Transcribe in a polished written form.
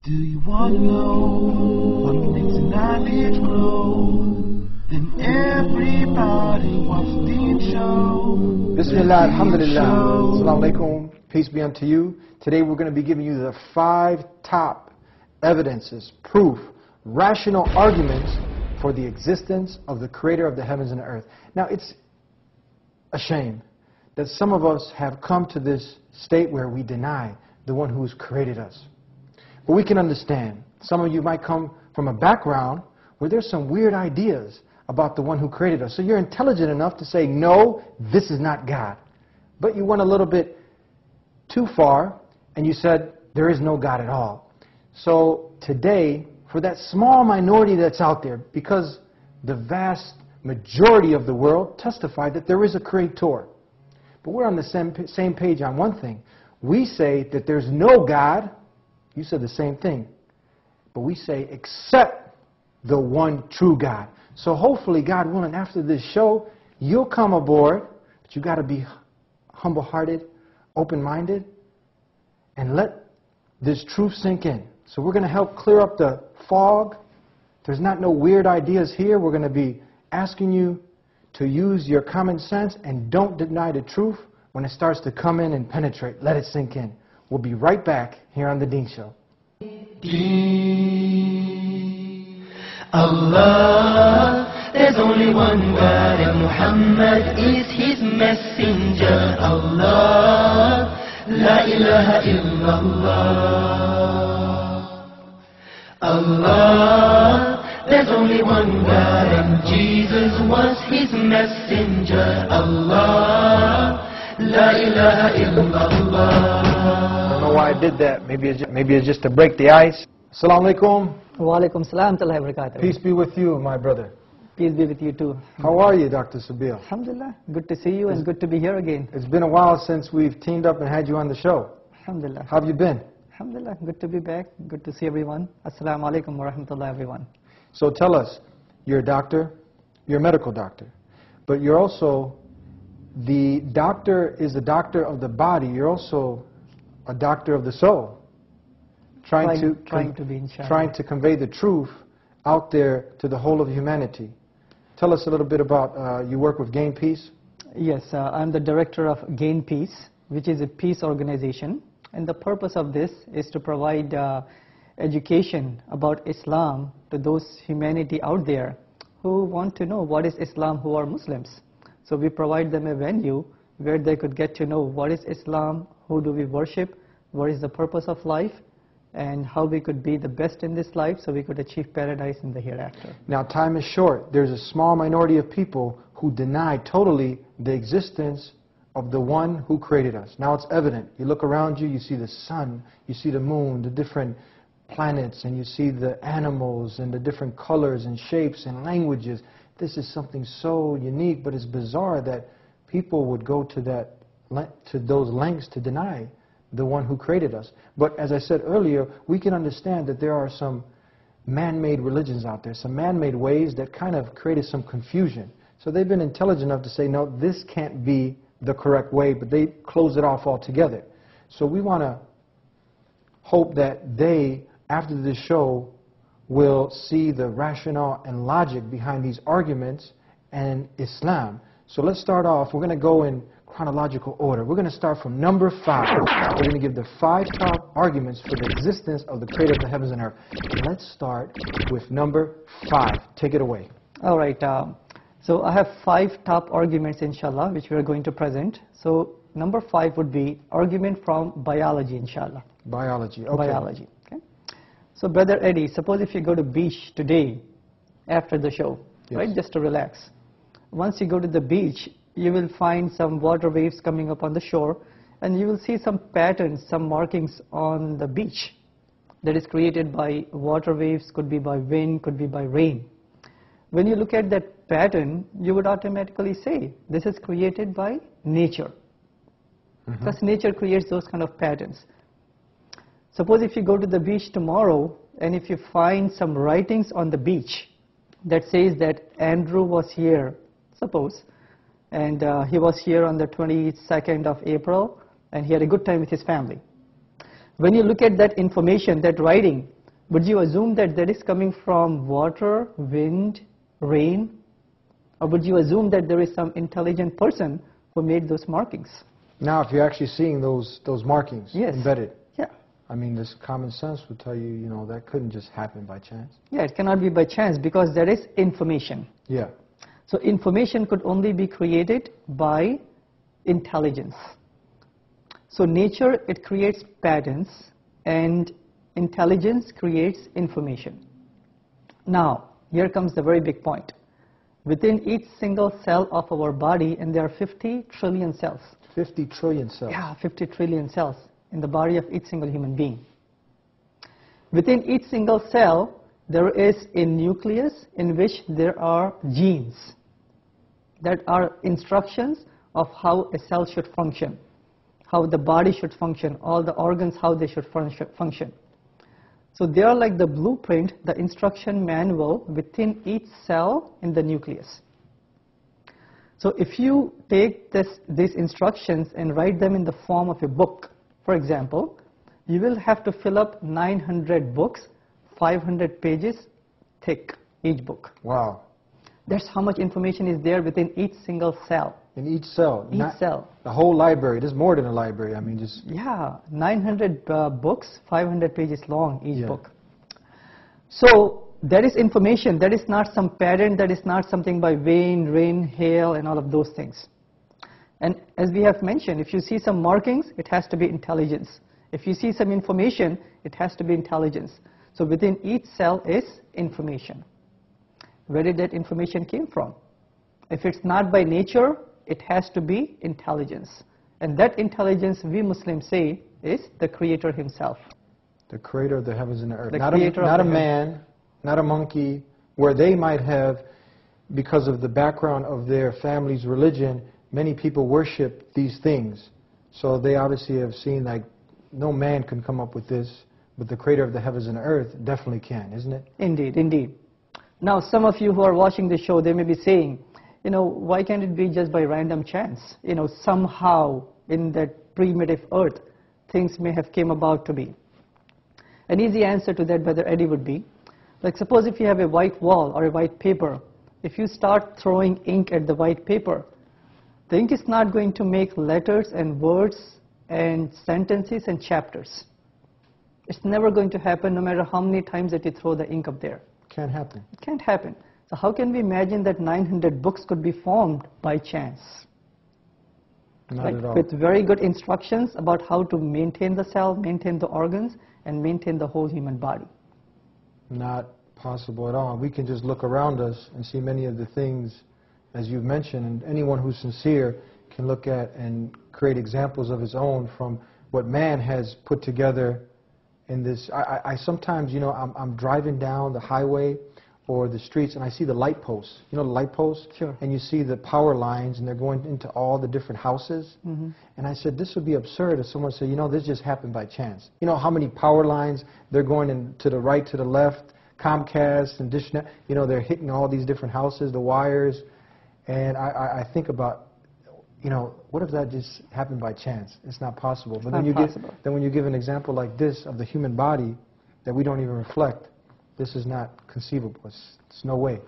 Do you want to know what makes knowledge grow? Then everybody wants the show. Bismillah, alhamdulillah, assalamu alaikum, peace be unto you. Today we're going to be giving you the 5 top evidences, proof, rational arguments for the existence of the creator of the heavens and the earth. Now it's a shame that some of us have come to this state where we deny the one who's created us. But we can understand. Some of you might come from a background where there's some weird ideas about the one who created us. So you're intelligent enough to say, no, this is not God. But you went a little bit too far and you said, there is no God at all. So today, for that small minority that's out there, because the vast majority of the world testify that there is a creator. But we're on the same page on one thing. We say that there's no God. You said the same thing. But we say, except the one true God. So hopefully, God willing, after this show, you'll come aboard. But you got to be humble-hearted, open-minded, and let this truth sink in. So we're going to help clear up the fog. There's not no weird ideas here. We're going to be asking you to use your common sense and don't deny the truth when it starts to come in and penetrate. Let it sink in. We'll be right back here on The Deen Show. Allah, there's only one God and Muhammad is his messenger. Allah, la ilaha illallah. Allah, there's only one God and Jesus was his messenger. Allah, la ilaha illallah. I don't know why I did that. Maybe it's just to break the ice. Assalamu alaikum. Wa alaikum salam wa barakatuh. Peace be with you, my brother. Peace be with you too. How are you, Dr. Sabil? Alhamdulillah. Good to see you and good to be here again. It's been a while since we've teamed up and had you on the show. Alhamdulillah. How have you been? Alhamdulillah. Good to be back. Good to see everyone. Assalamu alaikum wa rahmatullah everyone. So tell us, you're a doctor, you're a medical doctor, but you're also, the doctor is the doctor of the body, you're also a doctor of the soul. Trying to convey the truth out there to the whole of humanity. Tell us a little bit about, you work with Gain Peace? Yes, I'm the director of Gain Peace, which is a peace organization. And the purpose of this is to provide education about Islam to those humanity out there who want to know what is Islam, who are Muslims. So we provide them a venue where they could get to know what is Islam, who do we worship, what is the purpose of life, and how we could be the best in this life so we could achieve paradise in the hereafter. Now time is short. There's a small minority of people who deny totally the existence of the one who created us. Now it's evident. You look around you, you see the sun, you see the moon, the different planets, and you see the animals and the different colors and shapes and languages. This is something so unique, but it's bizarre that people would go to those lengths to deny the one who created us. But as I said earlier, we can understand that there are some man-made religions out there, some man-made ways that kind of created some confusion. So they've been intelligent enough to say, no, this can't be the correct way, but they close it off altogether. So we want to hope that they, after this show, will see the rationale and logic behind these arguments and Islam. So let's start off. We're going to go in chronological order. We're going to start from number 5. We're going to give the 5 top arguments for the existence of the creator of the heavens and earth. Let's start with number 5. Take it away. All right. So I have 5 top arguments, inshallah, which we are going to present. So number 5 would be argument from biology, inshallah. Biology. Okay. Biology. Okay. So Brother Eddie, suppose if you go to beach today after the show, yes, right, just to relax. Once you go to the beach, you will find some water waves coming up on the shore, and you will see some patterns, some markings on the beach that is created by water waves, could be by wind, could be by rain. When you look at that pattern, you would automatically say, this is created by nature. Because nature creates those kind of patterns. Suppose if you go to the beach tomorrow, and if you find some writings on the beach that says that Andrew was here, suppose, and he was here on the 22nd of April, and he had a good time with his family. when you look at that information, that writing, would you assume that that is coming from water, wind, rain? Or would you assume that there is some intelligent person who made those markings? Now, if you're actually seeing those markings Yes. embedded, Yeah. I mean, this common sense would tell you, you know, that couldn't just happen by chance. Yeah, it cannot be by chance because there is information. Yeah. So information could only be created by intelligence. So nature, it creates patterns, and intelligence creates information. Now, here comes the very big point. Within each single cell of our body, and there are 50 trillion cells. 50 trillion cells. Yeah, 50 trillion cells in the body of each single human being. Within each single cell, there is a nucleus in which there are genes that are instructions of how a cell should function, how the body should function, all the organs, how they should function. So they are like the blueprint, the instruction manual within each cell in the nucleus. So if you take these instructions and write them in the form of a book, for example, you will have to fill up 900 books, 500 pages thick, each book. Wow. That's how much information is there within each single cell. In each cell. Each cell. The whole library. There's more than a library. I mean, just... Yeah, 900 books, 500 pages long, each Yeah. book. So that is information. That is not some pattern. That is not something by wind, rain, hail, and all of those things. And as we have mentioned, if you see some markings, it has to be intelligence. If you see some information, it has to be intelligence. So within each cell is information. Where did that information came from? If it's not by nature, it has to be intelligence. And that intelligence, we Muslims say, is the Creator Himself. The creator of the heavens and the earth. The Not creator of not the a man, not a monkey, where they might have, because of the background of their family's religion, many people worship these things. So they obviously have seen, like, no man can come up with this, but the creator of the heavens and the earth definitely can, isn't it? Indeed, indeed. Now, some of you who are watching the show, they may be saying, you know, why can't it be just by random chance? You know, somehow in that primitive earth, things may have came about to be. An easy answer to that, Brother Eddie, would be, like, suppose if you have a white wall or a white paper, if you start throwing ink at the white paper, the ink is not going to make letters and words and sentences and chapters. It's never going to happen no matter how many times that you throw the ink up there. Can't happen. It can't happen. So how can we imagine that 900 books could be formed by chance? Not Right? at all. With very good instructions about how to maintain the cell, maintain the organs, and maintain the whole human body. Not possible at all. We can just look around us and see many of the things, as you've mentioned, and anyone who's sincere can look at and create examples of his own from what man has put together in this. I sometimes, you know, I'm driving down the highway or the streets and I see the light posts. You know the light posts? Sure. And you see the power lines and they're going into all the different houses. Mm-hmm. And I said, this would be absurd if someone said, you know, this just happened by chance. You know how many power lines, they're going in to the right, to the left, Comcast and DishNet, you know, they're hitting all these different houses, the wires. And I think about, you know, what if that just happened by chance? It's not possible. But then when you give an example like this of the human body that we don't even reflect, this is not conceivable. It's no way.